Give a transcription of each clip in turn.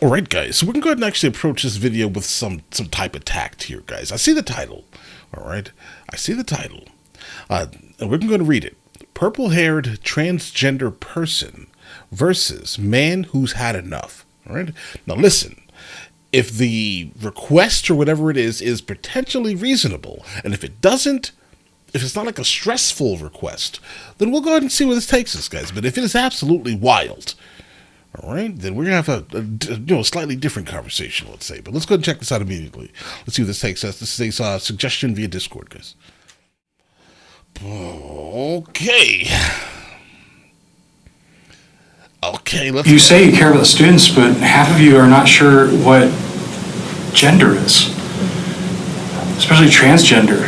All right, guys, so we're going to go ahead and actually approach this video with some type of tact here, guys. I see the title, all right? I see the title, and we're going to read it. Purple-haired transgender person versus man who's had enough, all right? Now, listen, if the request or whatever it is potentially reasonable, and if it doesn't, if it's not like a stressful request, then we'll go ahead and see where this takes us, guys. But if it is absolutely wild, all right, then we're going to have a slightly different conversation, let's say. But let's go ahead and check this out immediately. Let's see what this takes us. This is a suggestion via Discord, guys. Okay. Okay, let's... You say you care about the students, but half of you are not sure what gender is, especially transgender.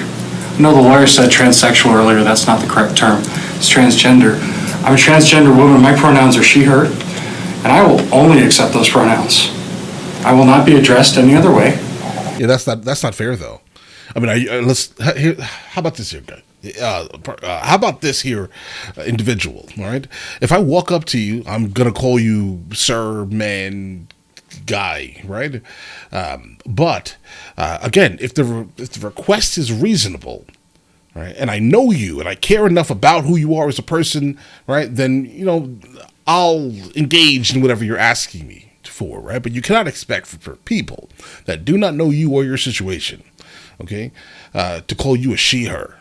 I know the lawyer said transsexual earlier. That's not the correct term. It's transgender. I'm a transgender woman. My pronouns are she, her. And I will only accept those pronouns. I will not be addressed any other way. Yeah, that's not fair, though. I mean, how about this here, guy? How about this here, individual? All right. If I walk up to you, I'm gonna call you sir, man, guy, right? But again, if the request is reasonable, right, and I know you and I care enough about who you are as a person, right, then I'll engage in whatever you're asking me for, right? But you cannot expect for people that do not know you or your situation, okay, to call you a she, her.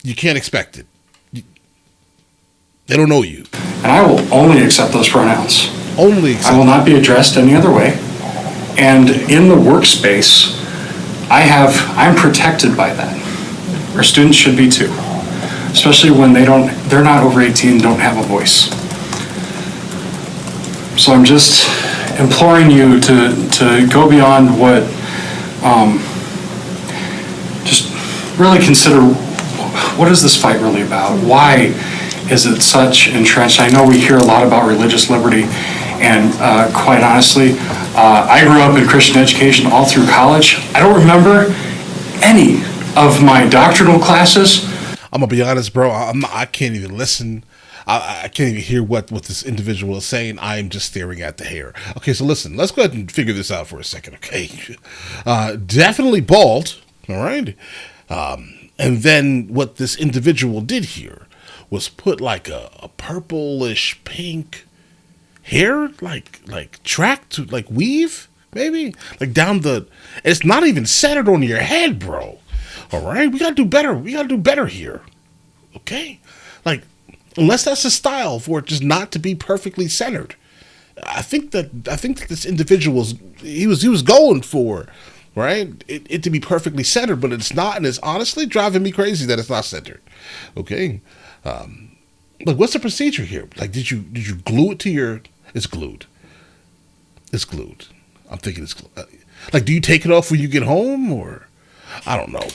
You can't expect it. They don't know you. And I will only accept those pronouns. Only accept. I will not be addressed any other way. And in the workspace, I'm protected by that. Our students should be too, especially when they're not over 18 and don't have a voice. So I'm just imploring you to go beyond what, just really consider, what is this fight really about? Why is it such entrenched? I know we hear a lot about religious liberty, and quite honestly, I grew up in Christian education all through college. I don't remember any of my doctrinal classes. I'm gonna be honest, bro. I can't even listen. I can't even hear what this individual is saying. I'm just staring at the hair. Okay, so listen, let's go ahead and figure this out for a second, okay? Definitely bald, all right? And then what this individual did here was put like a purplish pink hair, like track to like weave, maybe? Like down and it's not even centered on your head, bro. All right? We gotta do better. We gotta do better here. Okay? Like, unless that's a style for it just not to be perfectly centered. I think that this individual was going for, right, it to be perfectly centered, but it's not, and it's honestly driving me crazy that it's not centered. Okay, like what's the procedure here? Like, did you glue it to your? It's glued. It's glued. I'm thinking it's glued. Like, do you take it off when you get home, or I don't know.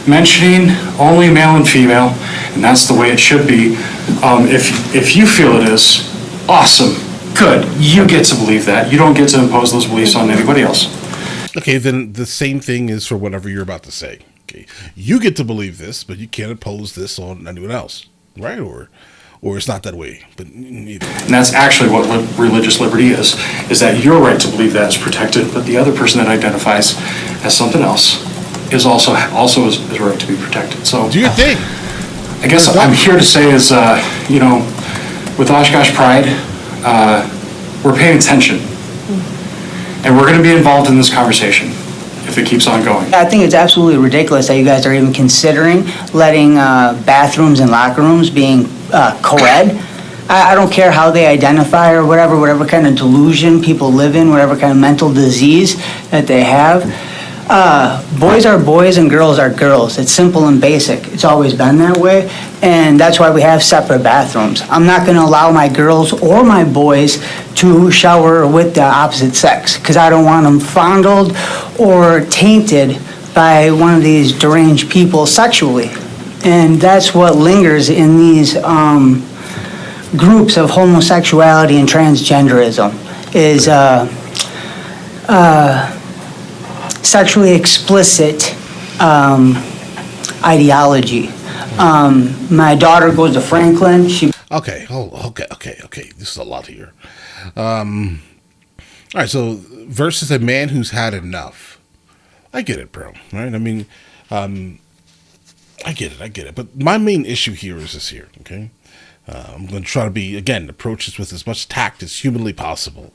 Mentioning only male and female, and that's the way it should be. If you feel it is, awesome, good. You get to believe that. You don't get to impose those beliefs on anybody else. Okay, then the same thing is for whatever you're about to say. Okay, you get to believe this, but you can't impose this on anyone else, right? Or it's not that way. But neither. And that's actually what religious liberty is that your right to believe that is protected, but the other person that identifies as something else is also is right to be protected. So do your thing. I guess I'm here to say is, with Oshkosh Pride, we're paying attention, and we're going to be involved in this conversation if it keeps on going. I think it's absolutely ridiculous that you guys are even considering letting bathrooms and locker rooms being co-ed. I don't care how they identify or whatever kind of delusion people live in, whatever kind of mental disease that they have. Boys are boys and girls are girls. It's simple and basic. It's always been that way, and that's why we have separate bathrooms. I'm not going to allow my girls or my boys to shower with the opposite sex because I don't want them fondled or tainted by one of these deranged people sexually. And that's what lingers in these groups of homosexuality and transgenderism is sexually explicit ideology. My daughter goes to Franklin. Okay. This is a lot here. All right, so versus a man who's had enough. I get it, bro. Right? I mean, I get it. But my main issue here is this here, okay? I'm going to try to approach this with as much tact as humanly possible.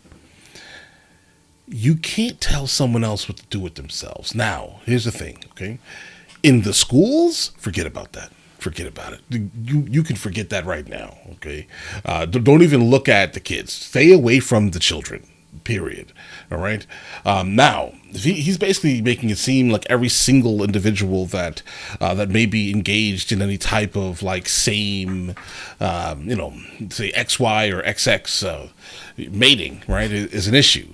You can't tell someone else what to do with themselves. Now, here's the thing, okay? In the schools, forget about that. Forget about it. You can forget that right now, okay? Don't even look at the kids. Stay away from the children, period. All right? Now, he's basically making it seem like every single individual that may be engaged in any type of like same, say XY or XX mating, right, is an issue.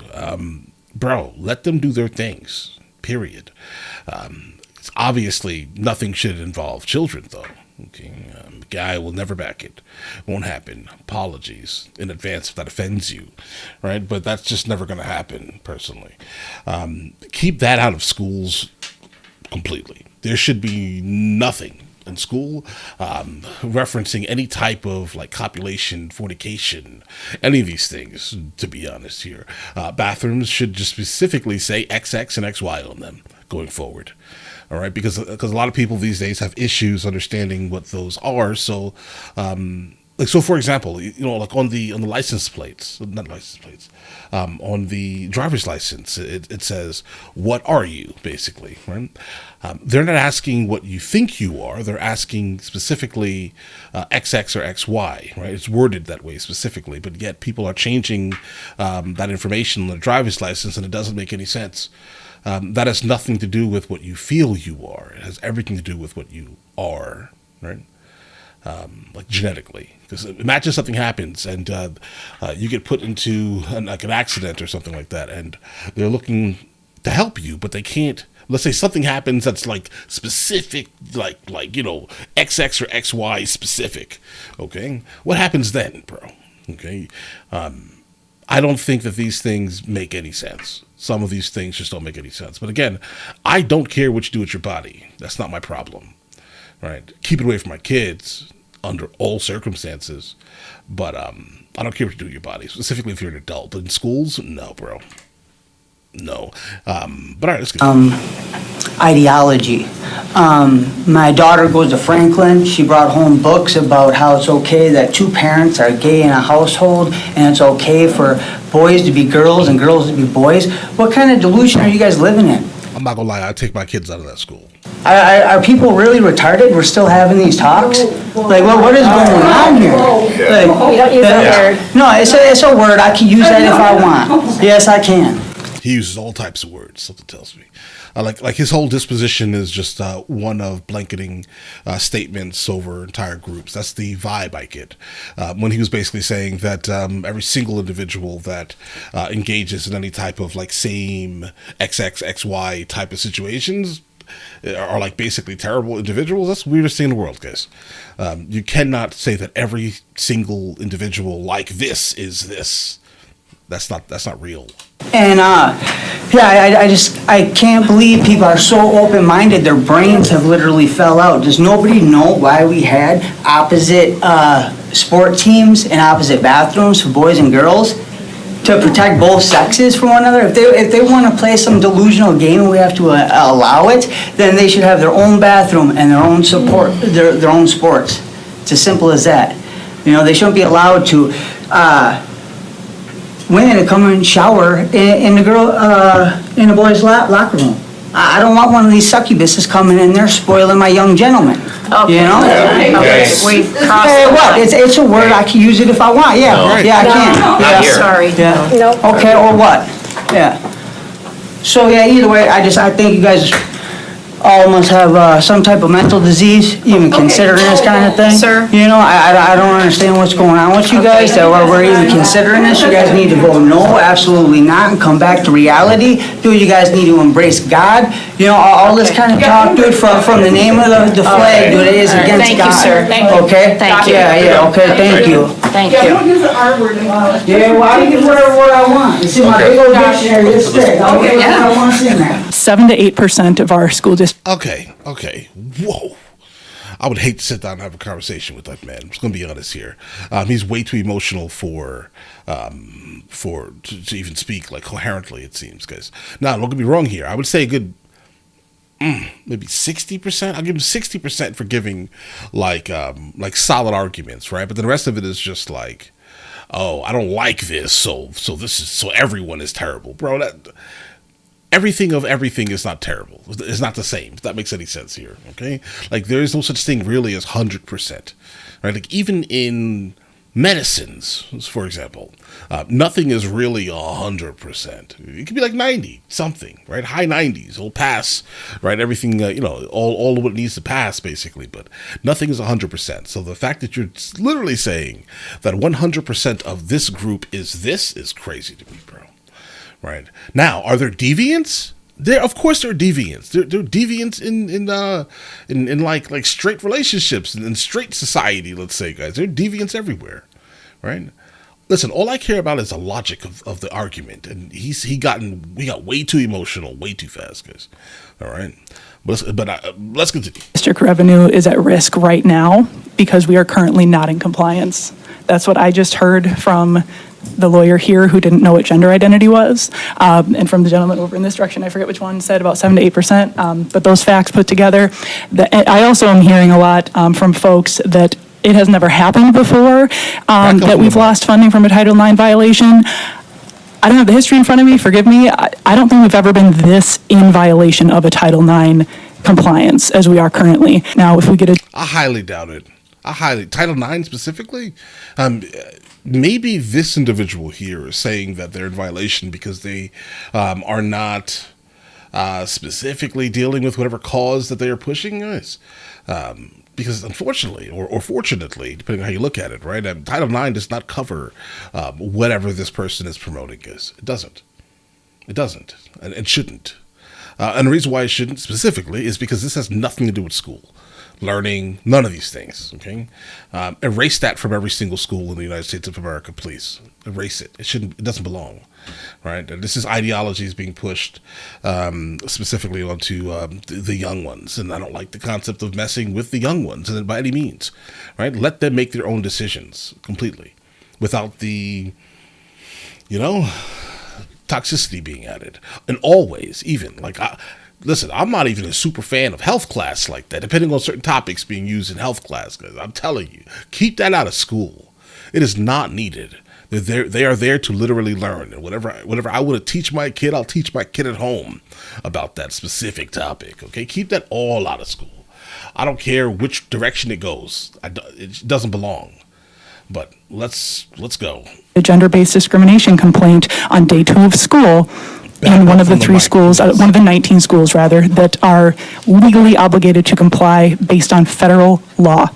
Bro, let them do their things, period. Obviously, nothing should involve children, though. Okay, guy will never back it. Won't happen. Apologies in advance if that offends you, right? But that's just never going to happen, personally. Keep that out of schools completely. There should be nothing in school referencing any type of like copulation, fornication, any of these things, to be honest here. Bathrooms should just specifically say XX and XY on them going forward. All right, because a lot of people these days have issues understanding what those are. So, so for example, like on the license plates, not license plates, on the driver's license, it says, "What are you?" Basically, right? They're not asking what you think you are. They're asking specifically XX or XY, right? It's worded that way specifically, but yet people are changing that information on the driver's license, and it doesn't make any sense. That has nothing to do with what you feel you are. It has everything to do with what you are, right? Like genetically. Because imagine something happens and you get put into an accident or something like that, and they're looking to help you, but they can't. Let's say something happens that's like specific, like XX or XY specific. Okay, what happens then, bro? Okay, I don't think that these things make any sense. Some of these things just don't make any sense. But again, I don't care what you do with your body. That's not my problem, right? Keep it away from my kids under all circumstances. But I don't care what you do with your body, specifically if you're an adult. But in schools, no, bro. No. But all right, let's go. Ideology. My daughter goes to Franklin. She brought home books about how it's okay that two parents are gay in a household, and it's okay for boys to be girls and girls to be boys. What kind of delusion are you guys living in? I'm not gonna lie, I'd take my kids out of that school. Are people really retarded? We're still having these talks? Like, well, what is going on here? Like, You don't use that word. no, it's a word. I can use that if I want. Yes, I can. He uses all types of words, something tells me. Like his whole disposition is just one of blanketing statements over entire groups. That's the vibe I get. When he was basically saying that every single individual that engages in any type of like same XXXY type of situations are like basically terrible individuals. That's the weirdest thing in the world, guys. You cannot say that every single individual like this is this. That's not real. And I can't believe people are so open-minded. Their brains have literally fell out. Does nobody know why we had opposite sport teams and opposite bathrooms for boys and girls? To protect both sexes from one another? If they want to play some delusional game and we have to allow it, then they should have their own bathroom and their own support, their own sports. It's as simple as that. They shouldn't be allowed to women to come and shower in the boys' locker room. I don't want one of these succubuses coming in there spoiling my young gentleman. Okay. Okay, we crossed Hey, the what? line. It's a word. I can use it if I want. Yeah, yeah, I can. No, Yeah. sorry. Yeah. No. Okay, or what? Yeah. So yeah, either way, I think you guys all must have some type of mental disease, even considering this kind of thing. Sir. I don't understand what's going on with you guys, that we're even considering this. You guys need to go, no, absolutely not, and come back to reality. Dude, you guys need to embrace God. All this kind of talk, dude, from the name of the flag, dude, it is against Thank you, God. sir. Thank you. Okay? Thank you. Yeah, okay, thank you. Thank Yeah, you. don't use the R word anymore. Yeah, well, I can wear what I want. You see my big old dictionary this thick. I'll get what I want in there. 7 to 8% of our school districts. Okay. Whoa. I would hate to sit down and have a conversation with that man. I'm just going to be honest here. He's way too emotional to even speak like coherently, it seems, guys. Now, don't get me wrong here. I would say a good maybe 60%. I'll give him 60% for giving like solid arguments, right? But then the rest of it is just like, oh, I don't like this, so everyone is terrible, bro. That everything of everything is not terrible. It's not the same. If that makes any sense here, okay? Like there is no such thing really as 100%, right? Like even in medicines, for example, nothing is really 100%. It could be like 90 something, right? High 90s. It'll pass, right? Everything, all of what needs to pass, basically. But nothing is 100%. So the fact that you're literally saying that 100% of this group is this is crazy to me, bro. Right now, are there deviants? Of course, there are deviants. There are deviants in like straight relationships and in straight society. Let's say, guys, there are deviants everywhere, right? Listen, all I care about is the logic of the argument, and we got way too emotional, way too fast, guys. All right, let's continue. District revenue is at risk right now because we are currently not in compliance. That's what I just heard from the lawyer here who didn't know what gender identity was, and from the gentleman over in this direction, I forget which one, said about 7 to 8%. But those facts put together, I also am hearing a lot from folks that it has never happened before, that we've lost funding from a Title IX violation. I don't have the history in front of me, forgive me. I don't think we've ever been this in violation of a Title IX compliance as we are currently. Now, if we get I highly doubt it. Title IX specifically? Maybe this individual here is saying that they're in violation because they are not specifically dealing with whatever cause that they are pushing is. Because unfortunately, or fortunately, depending on how you look at it, right? Title IX does not cover whatever this person is promoting is. It doesn't. It doesn't. And it shouldn't. And the reason why it shouldn't specifically is because this has nothing to do with school. Learning, none of these things, okay? Erase that from every single school in the United States of America, please. Erase it. It doesn't belong, right? And this is ideologies being pushed specifically onto the young ones, and I don't like the concept of messing with the young ones, and by any means, right? Let them make their own decisions completely, without the, toxicity being added, and always, even, listen, I'm not even a super fan of health class like that, depending on certain topics being used in health class, guys. I'm telling you, keep that out of school. It is not needed. They are there to literally learn. And whatever I want to teach my kid, I'll teach my kid at home about that specific topic, okay? Keep that all out of school. I don't care which direction it goes. It doesn't belong. But let's go. a gender-based discrimination complaint on day 2 of school in one of the 3 schools, one of the 19 schools rather, that are legally obligated to comply based on federal law,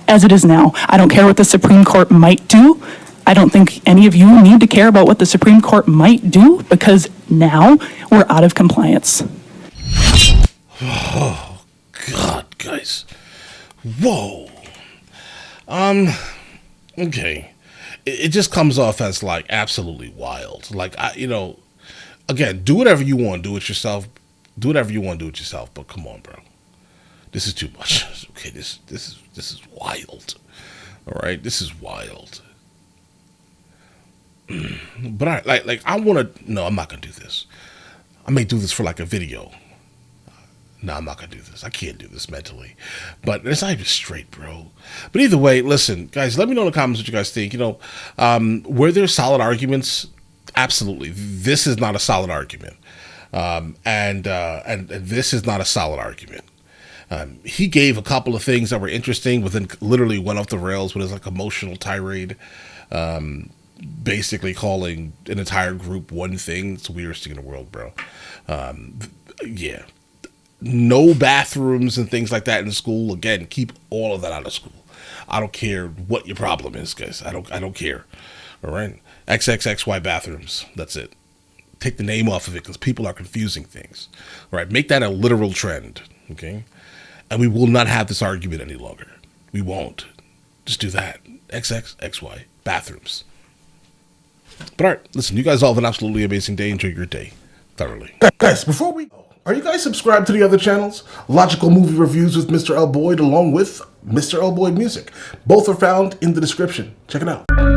as it is now. I don't care what the Supreme Court might do. I don't think any of you need to care about what the Supreme Court might do, because now we're out of compliance. Oh, God, guys. Whoa. Okay. It just comes off as, like, absolutely wild. Like, again, do whatever you want, do it yourself. Do whatever you want, do it yourself. But come on, bro. This is too much. Okay, this is wild. All right, this is wild. But I want to. No, I'm not gonna do this. I may do this for like a video. No, I'm not gonna do this. I can't do this mentally. But it's not even straight, bro. But either way, listen, guys. Let me know in the comments what you guys think. Were there solid arguments? Absolutely. This is not a solid argument, and this is not a solid argument. He gave a couple of things that were interesting, but then literally went off the rails with his like emotional tirade, basically calling an entire group one thing. It's the weirdest thing in the world, bro. Yeah. No bathrooms and things like that in school. Again, keep all of that out of school. I don't care what your problem is, guys. I don't care. All right. XXXY bathrooms. That's it. Take the name off of it because people are confusing things. All right. Make that a literal trend. Okay. And we will not have this argument any longer. We won't. Just do that. XXXY bathrooms. But all right. Listen, you guys all have an absolutely amazing day. Enjoy your day thoroughly. Guys, before we go, are you guys subscribed to the other channels? Logical Movie Reviews with Mr. L. Boyd, along with Mr. Elboy Music. Both are found in the description. Check it out.